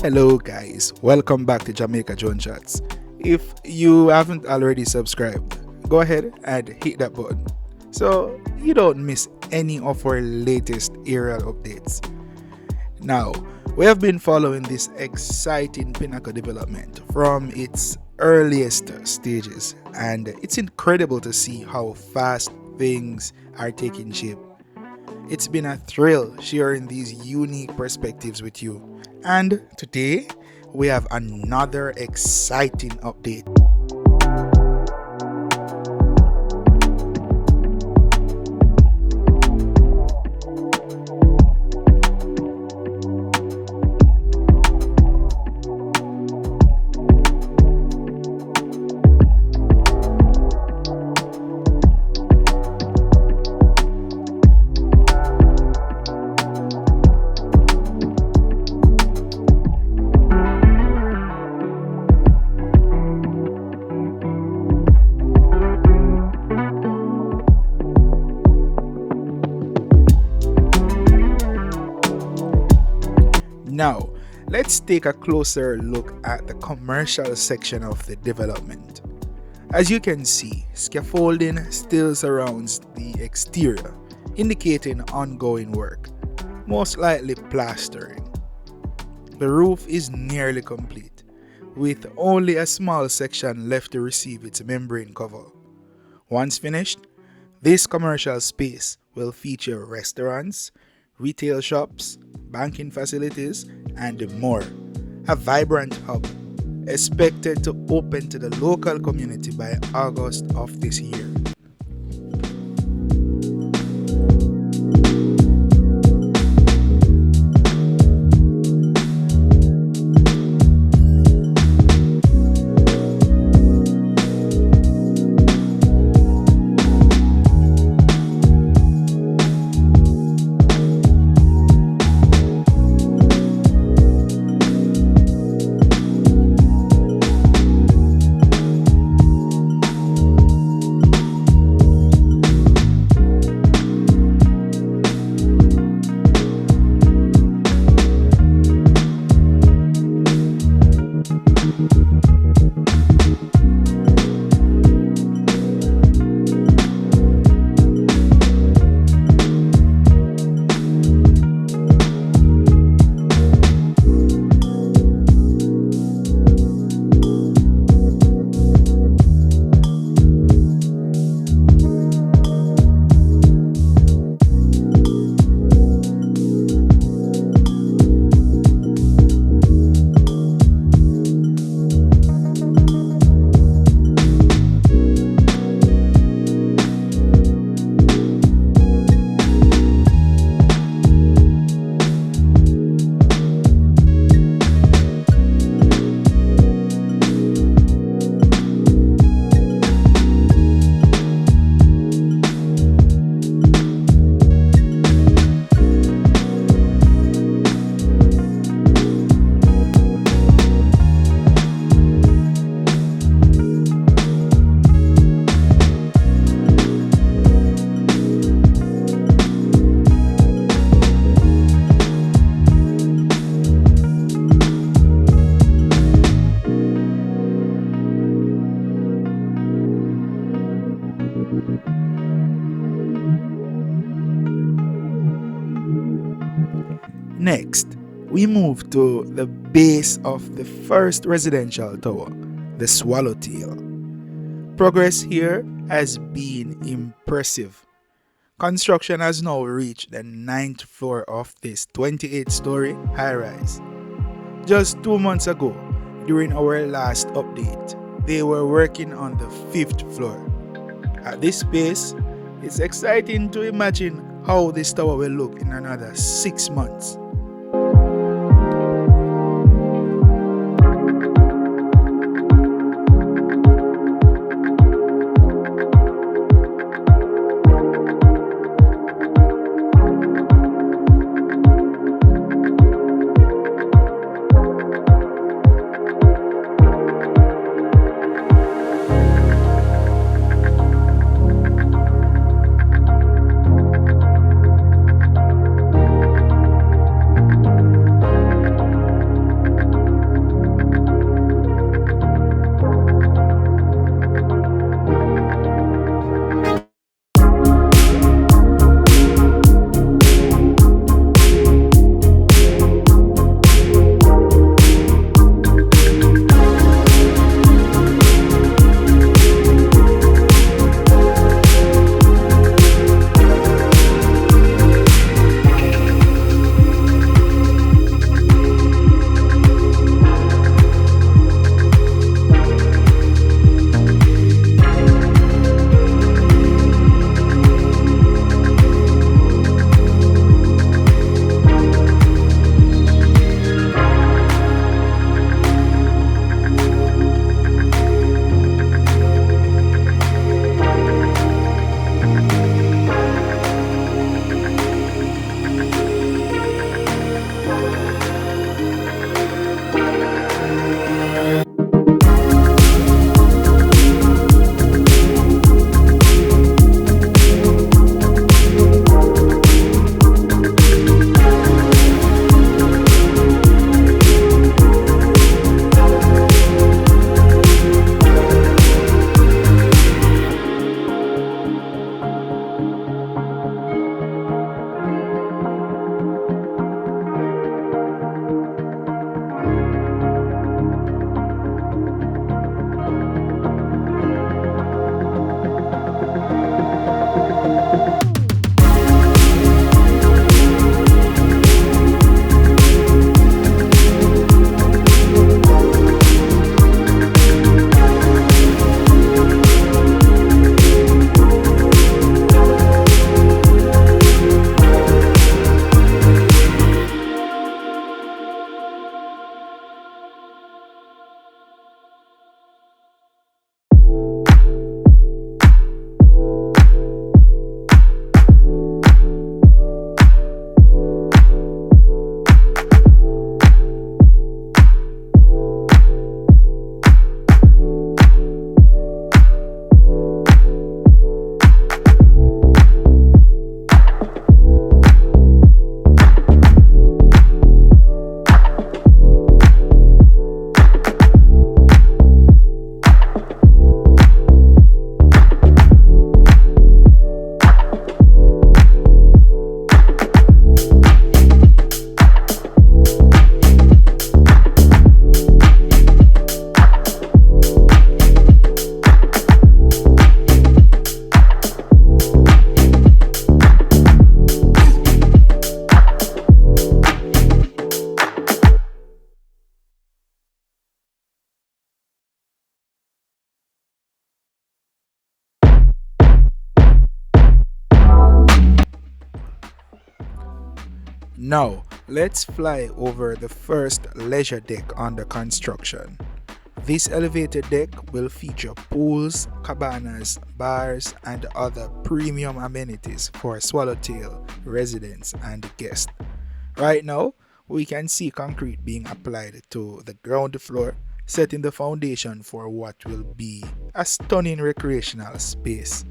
Hello guys, welcome back to Jamaica Drone Shots. If you haven't already subscribed, go ahead and hit that button so you don't miss any of our latest aerial updates. Now, we have been following this exciting Pinnacle development from its earliest stages, and it's incredible to see how fast things are taking shape. It's been a thrill sharing these unique perspectives with you. And today, we have another exciting update. Now, let's take a closer look at the commercial section of the development. As you can see, scaffolding still surrounds the exterior, indicating ongoing work, most likely plastering. The roof is nearly complete, with only a small section left to receive its membrane cover. Once finished, this commercial space will feature restaurants, retail shops, banking facilities, and more. A vibrant hub expected to open to the local community by August of this year. Next, we move to the base of the first residential tower, the Swallowtail. Progress here has been impressive. Construction has now reached the 9th floor of this 28-story high-rise. Just 2 months ago, during our last update, they were working on the 5th floor. At this pace, it's exciting to imagine how this tower will look in another 6 months. Now, let's fly over the first leisure deck under construction. This elevated deck will feature pools, cabanas, bars, and other premium amenities for Swallowtail residents and guests. Right now, we can see concrete being applied to the ground floor, setting the foundation for what will be a stunning recreational space.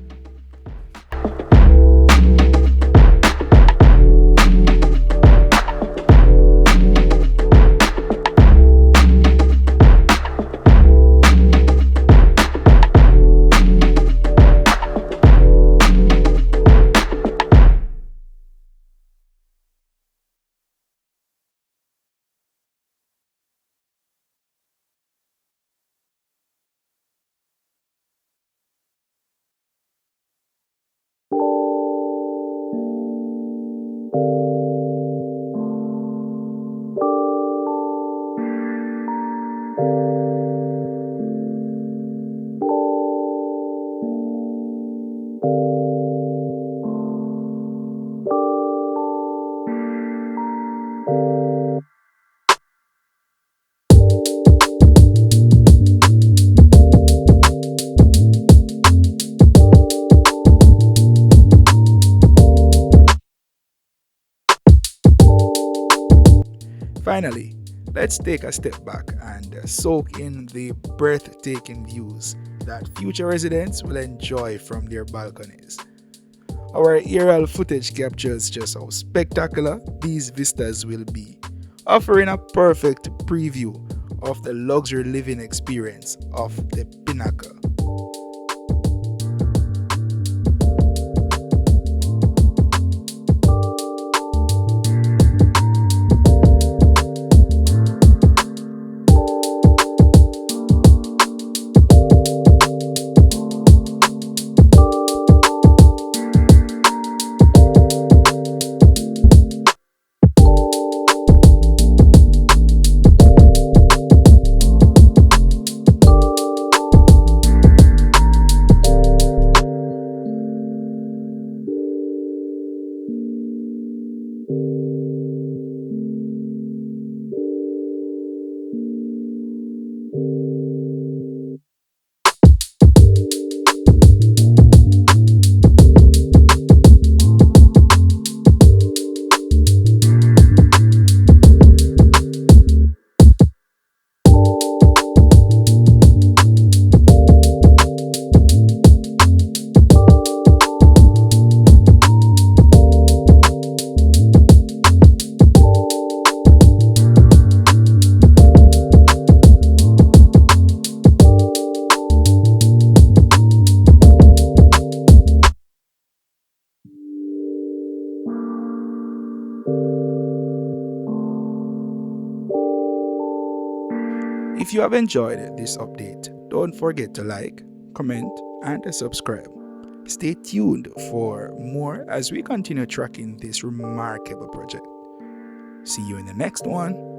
Finally, let's take a step back and soak in the breathtaking views that future residents will enjoy from their balconies. Our aerial footage captures just how spectacular these vistas will be, offering a perfect preview of the luxury living experience of the Pinnacle. If you have enjoyed this update, don't forget to like, comment, and subscribe. Stay tuned for more as we continue tracking this remarkable project. See you in the next one.